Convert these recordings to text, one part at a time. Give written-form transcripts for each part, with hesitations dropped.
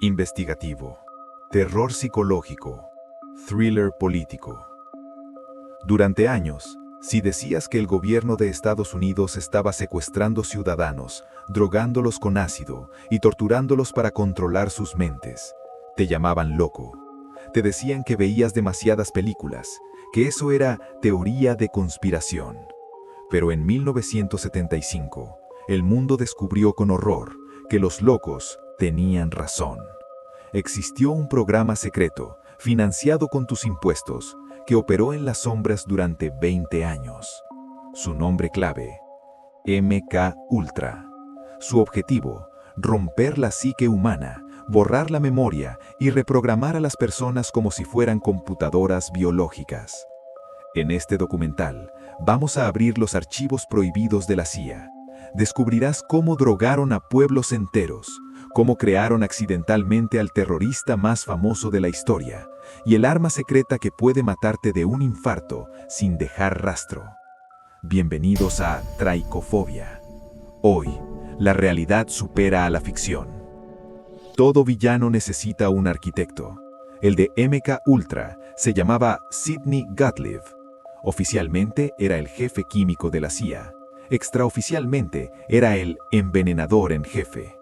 Investigativo, terror psicológico, thriller político. Durante años, si decías que el gobierno de Estados Unidos estaba secuestrando ciudadanos, drogándolos con ácido y torturándolos para controlar sus mentes, te llamaban loco. Te decían que veías demasiadas películas, que eso era teoría de conspiración. Pero en 1975, el mundo descubrió con horror que los locos tenían razón. Existió un programa secreto, financiado con tus impuestos, que operó en las sombras durante 20 años. Su nombre clave, MK Ultra. Su objetivo, romper la psique humana, borrar la memoria y reprogramar a las personas como si fueran computadoras biológicas. En este documental, vamos a abrir los archivos prohibidos de la CIA. Descubrirás cómo drogaron a pueblos enteros, cómo crearon accidentalmente al terrorista más famoso de la historia y el arma secreta que puede matarte de un infarto sin dejar rastro. Bienvenidos a Traicofobia. Hoy, la realidad supera a la ficción. Todo villano necesita un arquitecto. El de MK Ultra se llamaba Sidney Gottlieb. Oficialmente era el jefe químico de la CIA. Extraoficialmente era el envenenador en jefe.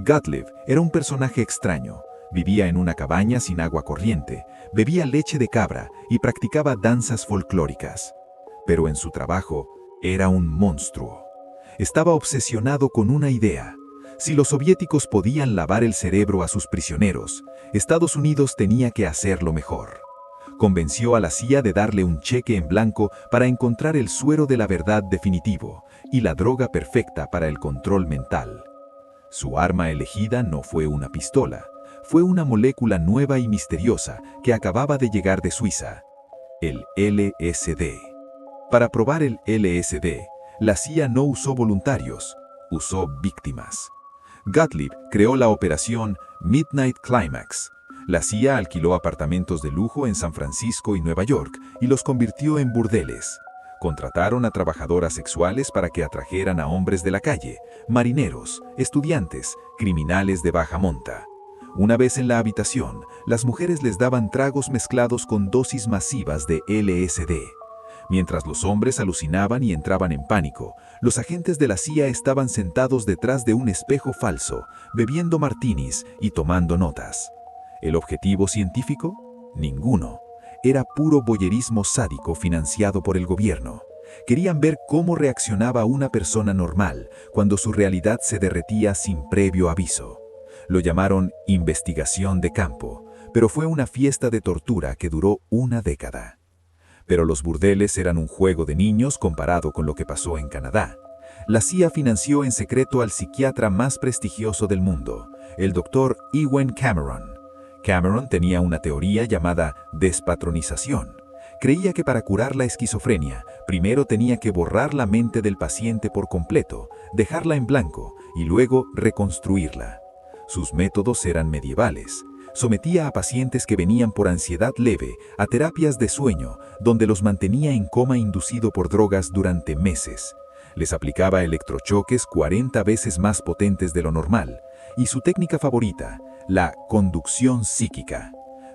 Gottlieb era un personaje extraño. Vivía en una cabaña sin agua corriente, bebía leche de cabra y practicaba danzas folclóricas. Pero en su trabajo era un monstruo. Estaba obsesionado con una idea. Si los soviéticos podían lavar el cerebro a sus prisioneros, Estados Unidos tenía que hacerlo mejor. Convenció a la CIA de darle un cheque en blanco para encontrar el suero de la verdad definitivo y la droga perfecta para el control mental. Su arma elegida no fue una pistola, fue una molécula nueva y misteriosa que acababa de llegar de Suiza, el LSD. Para probar el LSD, la CIA no usó voluntarios, usó víctimas. Gottlieb creó la operación Midnight Climax. La CIA alquiló apartamentos de lujo en San Francisco y Nueva York y los convirtió en burdeles. Contrataron a trabajadoras sexuales para que atrajeran a hombres de la calle, marineros, estudiantes, criminales de baja monta. Una vez en la habitación, las mujeres les daban tragos mezclados con dosis masivas de LSD. Mientras los hombres alucinaban y entraban en pánico, los agentes de la CIA estaban sentados detrás de un espejo falso, bebiendo martinis y tomando notas. ¿El objetivo científico? Ninguno. Era puro voyerismo sádico financiado por el gobierno. Querían ver cómo reaccionaba una persona normal cuando su realidad se derretía sin previo aviso. Lo llamaron investigación de campo, pero fue una fiesta de tortura que duró una década. Pero los burdeles eran un juego de niños comparado con lo que pasó en Canadá. La CIA financió en secreto al psiquiatra más prestigioso del mundo, el Dr. Ewen Cameron. Cameron tenía una teoría llamada despatronización. Creía que para curar la esquizofrenia, primero tenía que borrar la mente del paciente por completo, dejarla en blanco y luego reconstruirla. Sus métodos eran medievales. Sometía a pacientes que venían por ansiedad leve a terapias de sueño, donde los mantenía en coma inducido por drogas durante meses. Les aplicaba electrochoques 40 veces más potentes de lo normal, y su técnica favorita, la conducción psíquica.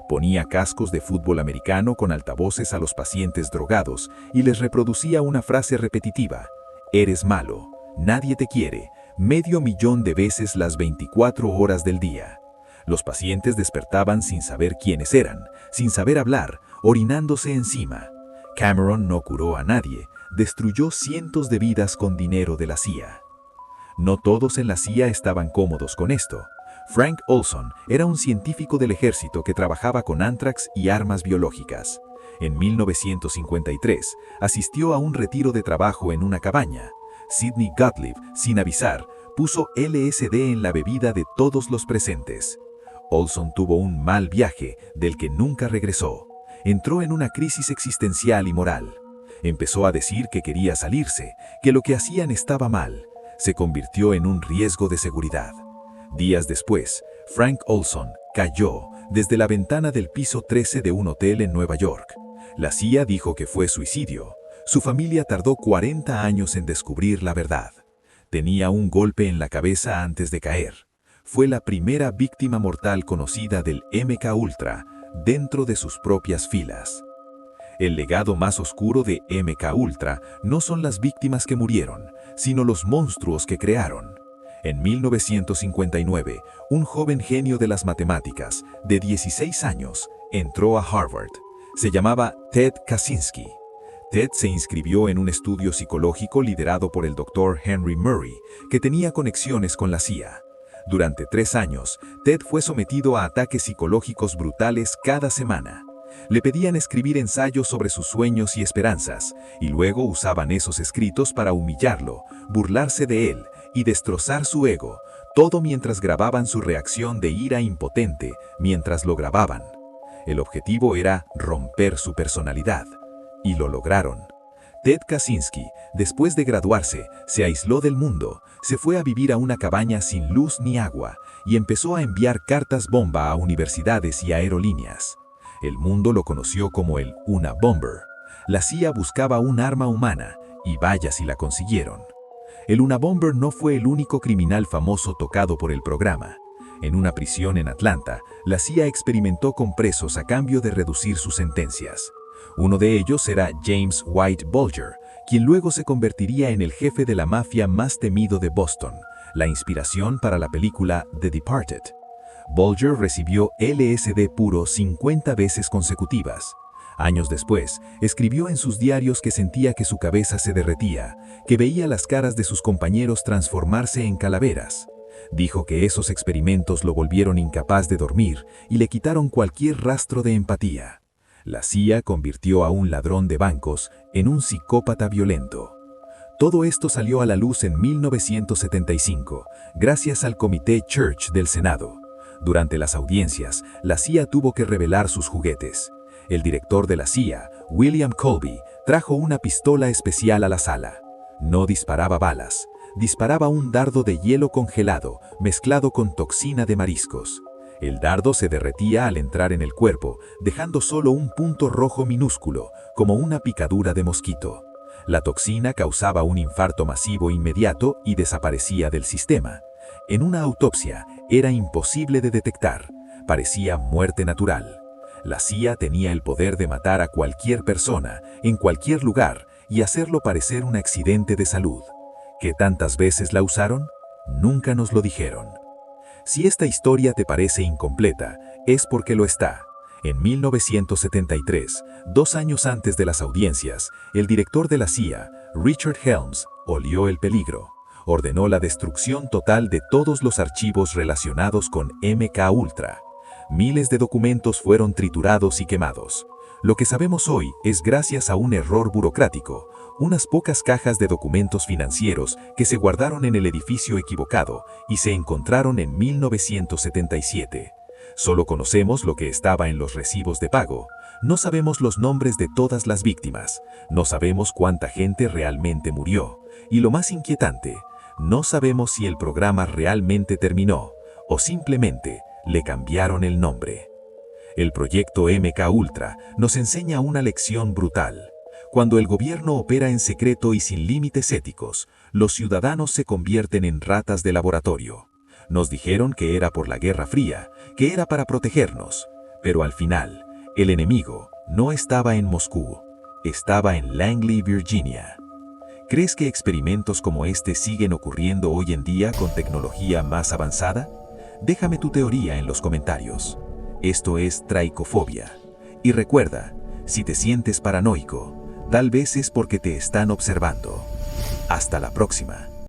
Ponía cascos de fútbol americano con altavoces a los pacientes drogados y les reproducía una frase repetitiva: eres malo, nadie te quiere, 500,000 de veces las 24 horas del día. Los pacientes despertaban sin saber quiénes eran, sin saber hablar, orinándose encima. Cameron no curó a nadie, destruyó cientos de vidas con dinero de la CIA. No todos en la CIA estaban cómodos con esto. Frank Olson era un científico del ejército que trabajaba con anthrax y armas biológicas. En 1953, asistió a un retiro de trabajo en una cabaña. Sidney Gottlieb, sin avisar, puso LSD en la bebida de todos los presentes. Olson tuvo un mal viaje del que nunca regresó. Entró en una crisis existencial y moral. Empezó a decir que quería salirse, que lo que hacían estaba mal. Se convirtió en un riesgo de seguridad. Días después, Frank Olson cayó desde la ventana del piso 13 de un hotel en Nueva York. La CIA dijo que fue suicidio. Su familia tardó 40 años en descubrir la verdad. Tenía un golpe en la cabeza antes de caer. fue la primera víctima mortal conocida del MKUltra dentro de sus propias filas. El legado más oscuro de MKUltra no son las víctimas que murieron, sino los monstruos que crearon. En 1959, un joven genio de las matemáticas, de 16 años, entró a Harvard. Se llamaba Ted Kaczynski. Ted se inscribió en un estudio psicológico liderado por el Dr. Henry Murray, que tenía conexiones con la CIA. Durante 3 años, Ted fue sometido a ataques psicológicos brutales cada semana. Le pedían escribir ensayos sobre sus sueños y esperanzas, y luego usaban esos escritos para humillarlo, burlarse de él y destrozar su ego, todo mientras grababan su reacción de ira impotente mientras lo grababan. El objetivo era romper su personalidad, y lo lograron. Ted Kaczynski, después de graduarse, se aisló del mundo, se fue a vivir a una cabaña sin luz ni agua, y empezó a enviar cartas bomba a universidades y aerolíneas. El mundo lo conoció como el Unabomber. La CIA buscaba un arma humana, y vaya si la consiguieron. El Unabomber no fue el único criminal famoso tocado por el programa. En una prisión en Atlanta, la CIA experimentó con presos a cambio de reducir sus sentencias. Uno de ellos era James White Bulger, quien luego se convertiría en el jefe de la mafia más temido de Boston, la inspiración para la película The Departed. Bulger recibió LSD puro 50 veces consecutivas. Años después, escribió en sus diarios que sentía que su cabeza se derretía, que veía las caras de sus compañeros transformarse en calaveras. Dijo que esos experimentos lo volvieron incapaz de dormir y le quitaron cualquier rastro de empatía. La CIA convirtió a un ladrón de bancos en un psicópata violento. Todo esto salió a la luz en 1975, gracias al Comité Church del Senado. Durante las audiencias, la CIA tuvo que revelar sus juguetes. El director de la CIA, William Colby, trajo una pistola especial a la sala. No disparaba balas, disparaba un dardo de hielo congelado mezclado con toxina de mariscos. El dardo se derretía al entrar en el cuerpo, dejando solo un punto rojo minúsculo, como una picadura de mosquito. La toxina causaba un infarto masivo inmediato y desaparecía del sistema. En una autopsia, era imposible de detectar. Parecía muerte natural. La CIA tenía el poder de matar a cualquier persona, en cualquier lugar, y hacerlo parecer un accidente de salud. ¿Qué tantas veces la usaron? Nunca nos lo dijeron. Si esta historia te parece incompleta, es porque lo está. En 1973, 2 años antes de las audiencias, el director de la CIA, Richard Helms, olió el peligro. Ordenó la destrucción total de todos los archivos relacionados con MKUltra. Miles de documentos fueron triturados y quemados. Lo que sabemos hoy es gracias a un error burocrático, unas pocas cajas de documentos financieros que se guardaron en el edificio equivocado y se encontraron en 1977. Solo conocemos lo que estaba en los recibos de pago. No sabemos los nombres de todas las víctimas. No sabemos cuánta gente realmente murió. Y lo más inquietante, no sabemos si el programa realmente terminó o simplemente le cambiaron el nombre. El proyecto MKUltra nos enseña una lección brutal. Cuando el gobierno opera en secreto y sin límites éticos, los ciudadanos se convierten en ratas de laboratorio. Nos dijeron que era por la Guerra Fría, que era para protegernos, pero al final, el enemigo no estaba en Moscú, estaba en Langley, Virginia. ¿Crees que experimentos como este siguen ocurriendo hoy en día con tecnología más avanzada? Déjame tu teoría en los comentarios. Esto es Traicofobia. Y recuerda, si te sientes paranoico, tal vez es porque te están observando. Hasta la próxima.